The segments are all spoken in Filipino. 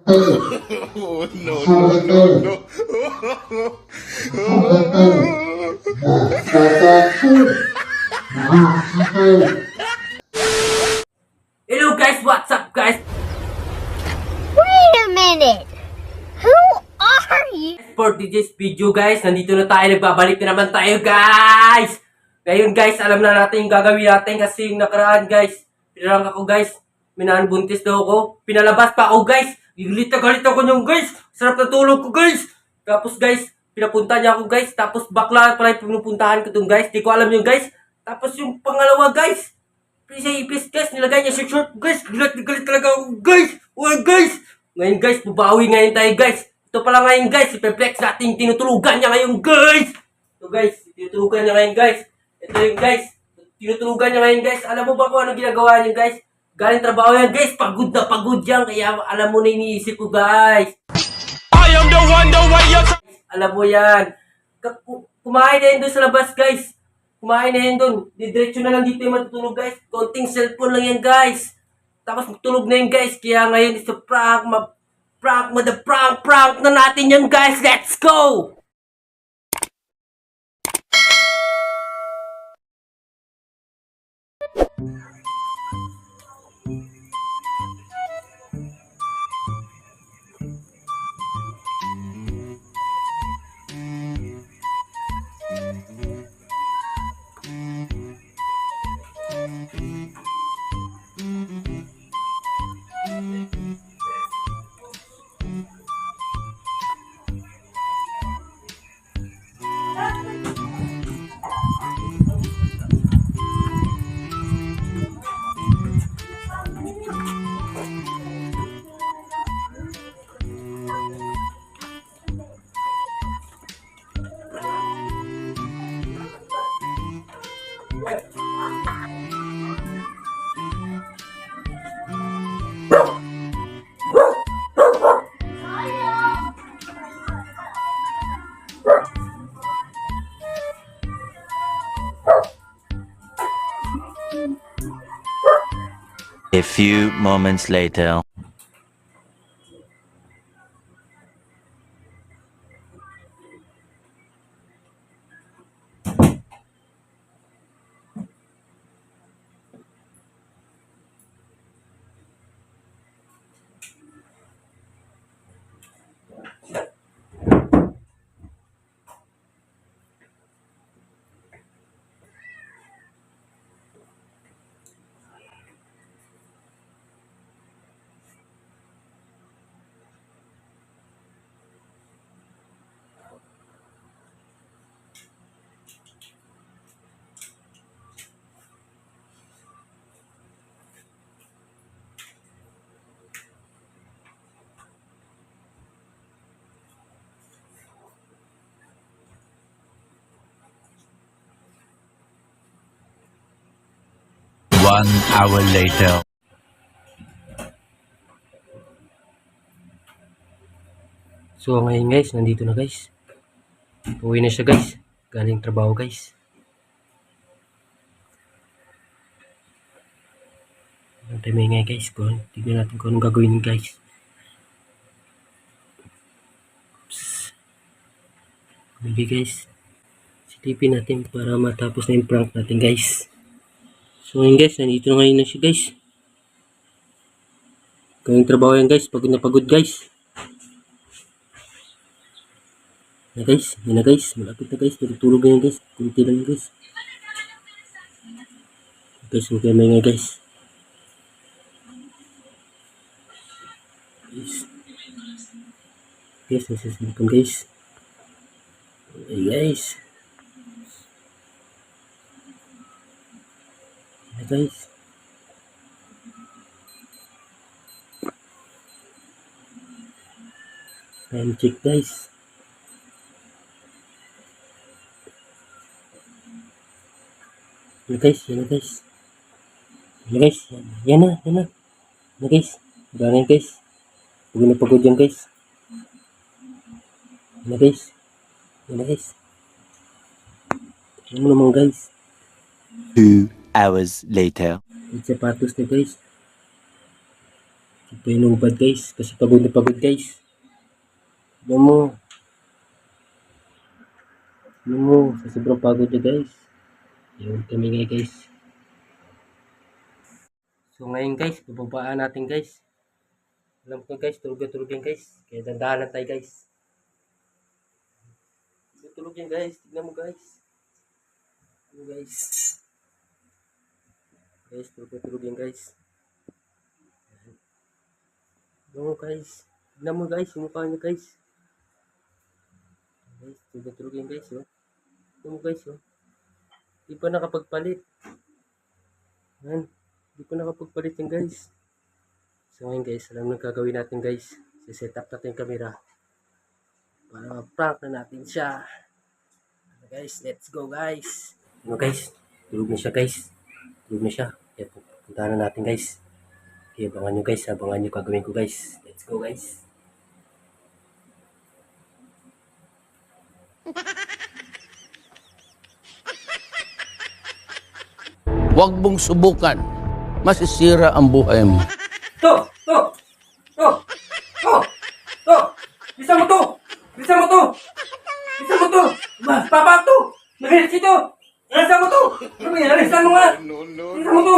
Oh, no, no, no, no. Hello guys, what's up guys? Wait a minute. Who are you? For today's video guys, nandito na tayo, nagbabalik na naman tayo guys! Ngayon guys, alam na natin yung gagawin natin kasi yung nakaraan guys, pinarang ako guys, minahan buntis daw ako, pinalabas pa ako guys, galit ako niyong guys, sarap na tulog ko guys! Tapos guys, pinapunta niya ako guys, tapos bakla pala yung pinupuntahan ko dun guys, di ko alam yung guys, tapos yung pangalawa guys, ipis guys, nilagay niya sa short guys, galit talaga ako guys, wala guys! Ngayon guys, bubawi ngayon tayo guys. Ito pala ngayon guys, ipeflex natin tinutulugan niya ngayon guys. Ito guys, tinutulugan niya ngayon guys. Ito yung guys, tinutulugan niya ngayon guys. Alam mo ba kung ano ginagawa niya guys? Galing trabaho yan guys, pagod na pagod yan. Kaya alam mo na iniisip ko guys. I am the one, the way you Alam mo yan. Kumain na yun doon sa labas guys. Kumain na yun doon. Didiretso na lang dito yung matutulog guys. Konting cellphone lang yan guys. Tapos tulog na yun guys. Kaya ngayon is a prank. Prank na natin yun guys. Let's go! A few moments later. One hour later. So ngayon guys, nandito na guys. Uwi na siya guys. Galing trabaho guys. Antay may ngay guys. Tignan natin kung anong gagawin guys. Maybe guys, silipin natin para matapos na yung prank natin guys. So ngayon guys, nandito na ngayon na siya guys. Galing trabaho yan guys. Pagod na pagod guys. Yan na guys. Malapit na guys. Natutulog na yan guys. Kunti lang yan guys. Guys, okay may ngay guys. Guys, nasasilipan guys. Okay guys. Yan guys. Time check guys. Yan guys, yan na guys. Yan guys, yan na. Yan na guys. Ganyan guys. Pagod na pagod yan guys. Yan na guys. Yan na guys. Yan mo naman guys. 2 hours later. Yung sapatos na guys. Ito yung ubad guys. Kasi pagod na pagod guys. Tignan mo. Tignan mo. Sa sobrang pagod niya guys. Yun kami ngayon guys. So ngayon guys, bababaan natin guys. Alam ko guys, tulog yan guys. Kaya dandahan tayo guys. Tulog yan guys. Tignan mo guys. Ano guys. Guys, tulog yan guys. No guys. Tignan mo guys, yung mukha niya guys. Guys, tulog yan guys, oh. Tignan mo guys, oh. Di pa nakapagpalit. Yan. Di pa nakapagpalit yan guys. So ngayon guys, alam mo gagawin natin guys. Set up natin yung camera. Para ma-prank na natin siya. Guys, let's go guys. Ano guys, tulog na siya guys. Tulog na siya. Kaya puntahan na natin guys. Okay, abangan nyo guys. Abangan nyo gagawin ko guys. Let's go guys. Huwag mong subukan. Masisira ang buhay mo. To! Bisa mo to! Bisa mo to! Bisa mo to! Papa to! Nag-reach ito! Bisa mo to! Ano ba yan? Bisa mo nga! Bisa mo to!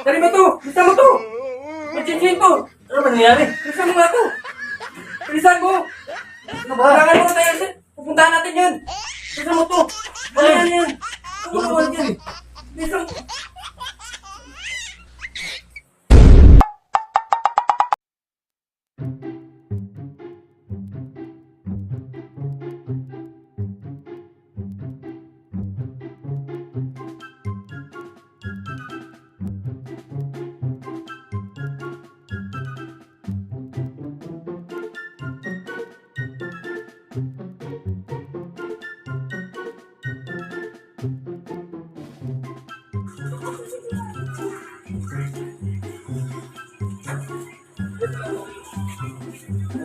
Dali mo to! Bisa mo to! Mag-chinchin to! Ano ba nangyari? Bisa mo nga to! Bilisan mo! Kailangan mo na tayo. Pupuntahan natin yan! Bisa mo to! Bayan yan! Pupuntahan yan! Bisa mo!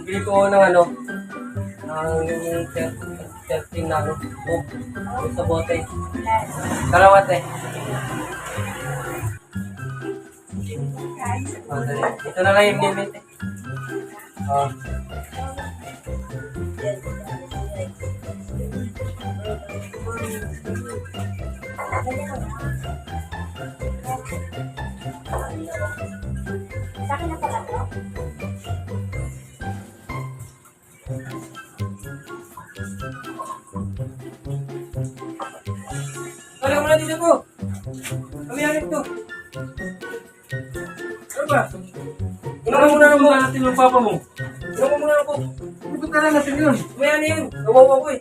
Bili ko ng ano, ng testing na ano, sa bote. Kalawat eh. Ito na lang yung limit eh. Oh. Sa akin na pala to. Kaya mo na dito ko. Kami yan ito. Ano ba? Unahan mo na lang mo. Natin yung papa mo. Unahan mo na lang po. Ikot ka na natin yun. Umaya na yun. Nawawa ko eh.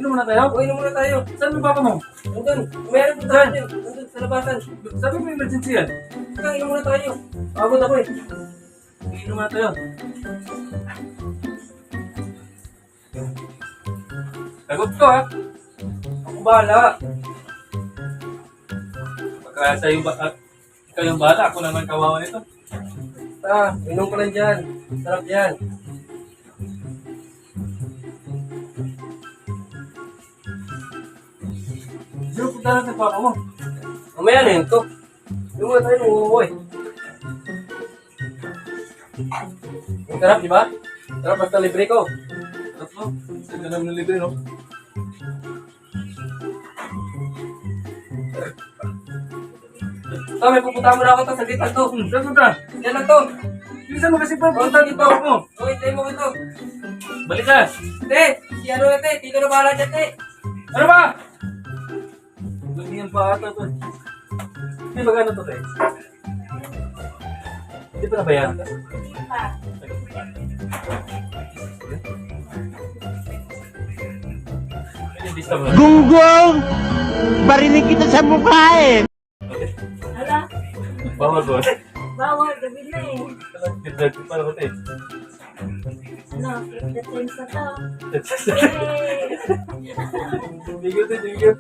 Inom muna tayo? O, inom muna tayo. Saan yung papa mo? Nandun. Umaya na po tayo. Nandun sa labasan. Sabi mo emergency yan. Ika, inom muna tayo. Pagod ako eh. Inom muna tayo. Sagot ko ha. Ako bahala. Pagka sa'yo ikaw yung bahala, ako naman kawawa nito. Inom ka lang dyan. Sarap yan. Sino punta natin sa papa mo? Mamaya na yun to. Yung mga tayo nangungo eh. Ang sarap, di ba? Sarap basta libre ko. Sarap no? Saan ka namin libre no? May pupunta mo na ako to. Saglit lang to. Saan punta? Yan lang to. Bilisan mo kasi pa. Punta dito mo. Okay, tayo mo ito. Balik ka. Te, si ano na te. Tito na bahala dyan te. Ano ba? Ganyan pa ata to. Hindi ba gano'n to te? Hindi pa nabayaran ka? Gunggong! Barinig kita sa mukha eh! Hala, Bawal ba? bawal, gabi na eh. Para ko te. Ano, the times na to. Thank you.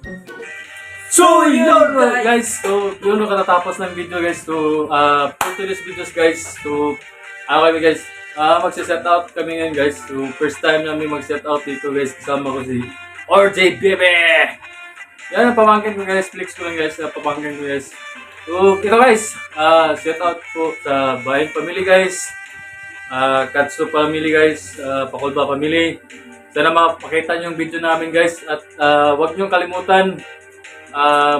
So, yun guys. So, yun ang katatapos ng video guys. So, for today's videos guys. So, kami guys. Magsa-set out kami ngayon guys. So, first time namin mag-set out dito guys. Kasama ko si RJ Bebe. Yan ang pamangkin ko guys. Flex ko lang guys. Pamangkin ko guys. So, ito guys. Set out po sa Bayan Family guys. Katsu family guys, Pakulba family. Sana mapakita niyo yung video namin guys at huwag niyo kalimutan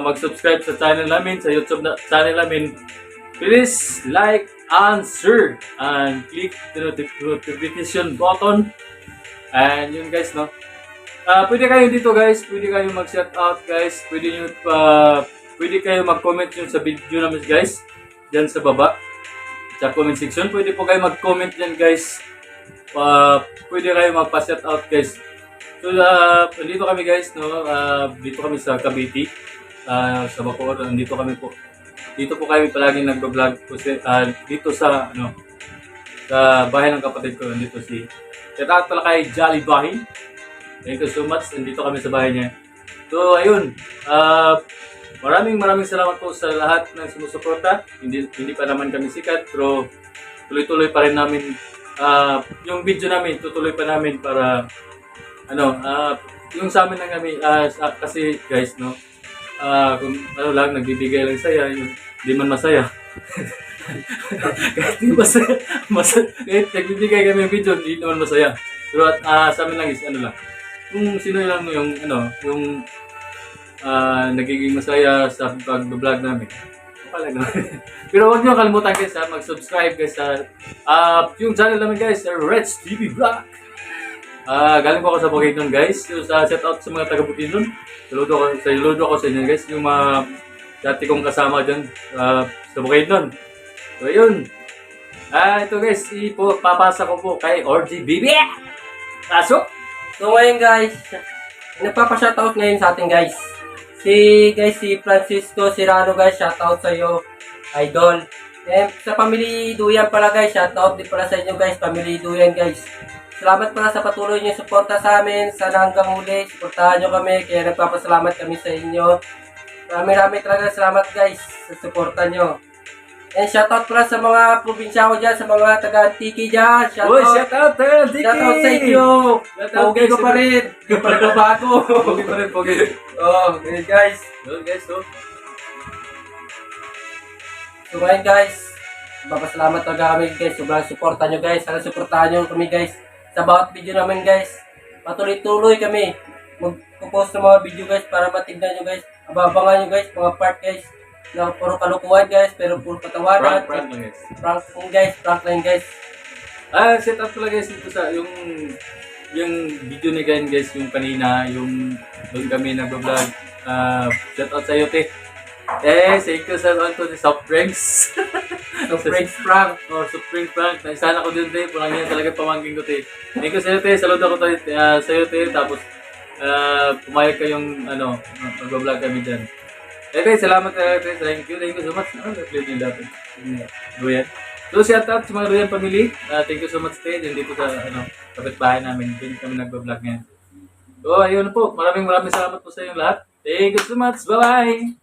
mag-subscribe sa channel namin, sa YouTube channel namin. Please like and share and click the notification button. And yun guys, no. Pwede kayo dito guys, pwede kayo mag-shout out guys, pwede kayo mag-comment yun sa video namin guys, dyan sa baba, sa comment section. Pwede po kayo mag-comment dyan guys, pwede kayo magpa-shout out guys. So, dito kami guys, no, dito kami sa Cavite, sa Bacoor, dito kami po. Dito po kami palaging nagbo-vlog po dito sa, sa bahay ng kapatid ko, dito si, shout out pala kay Jolly Bahin. Thank you so much. Nandito kami sa bahay niya. So, ayun. Maraming salamat po sa lahat ng sumusuporta. Hindi pa naman kami sikat, pero tuloy-tuloy pa rin namin. Yung video namin, tutuloy pa namin para, yung sa amin lang kami, kasi guys, no, kung lang, nagbibigay lang saya, hindi man masaya. Kahit hindi masaya, kahit nagbibigay kami ng video, hindi naman masaya. Pero sa amin lang is, lang, kung sino lang yung nagiging masaya sa pag-vlog namin. Okay lang. Pero huwag niyo kalimutan guys mag-subscribe guys sa yung channel namin guys, Reds TV Vlog. Galing po ako sa Bukidnon guys. So, shout out sa mga taga Bukidnon. Saludo ako sa inyo guys, yung mga dati kong kasama dyan sa Bukidnon. So yun. Ito guys, papasa ko po kay RG Bibi. Pasok! So ngayon guys, nagpapa-shoutout ngayon sa atin guys. Si Francisco Serrano guys, shoutout sa iyo, idol. And sa Family Duyan pala guys, shoutout din pala sa inyo guys, Family Duyan guys. Salamat pala sa patuloy niyo suporta sa amin. Sana hanggang huli, suportahan niyo kami. Kaya nagpapasalamat kami sa inyo. Marami talaga salamat guys sa suporta niyo. And shoutout pala sa mga probinsya ko dyan, sa mga taga-Antiki dyan. Shoutout taga-Antiki! Shoutout sa inyo! Pogi ko pa rin! Hindi pa rin babago! Pogi pa rin, pogi. Ganyan guys. Yun guys, So ngayon guys, papasalamat talaga kami guys. Sobrang supportan nyo guys. Sana supportahan nyo kami guys. Sa bawat video namin guys. Patuloy-tuloy kami. Mag-post ng mga video guys para matignan nyo guys. Abangan nyo guys, mga part guys. Na puro kalukuhan guys, pero puro patawanan. Prank lang guys. Prank lang guys. Set up pala guys ito sa yung video ni Gain guys, yung kanina, yung doon kami nag-vlog. Shout out sa iyo, te. Thank you sa to the soft drinks. Soft drinks prank. Soft drinks prank. Naisala ko din, te. Parang yan talaga pamangking ko, te. Thank you sa iyo, te. Saludo ko sa iyo, te. Tapos, pumayag kayong, mag-vlog kami dyan. Okay, salamat te. Thank you so much. Play nyo dati. Duyan. So, shout out sa mga Duyan family. Thank you so much, te. Dito sa, kapitbahay namin. Doon kami nag-vlog ngayon. So, ayun po. Maraming salamat po sa inyong lahat. Thank you so much. Bye-bye!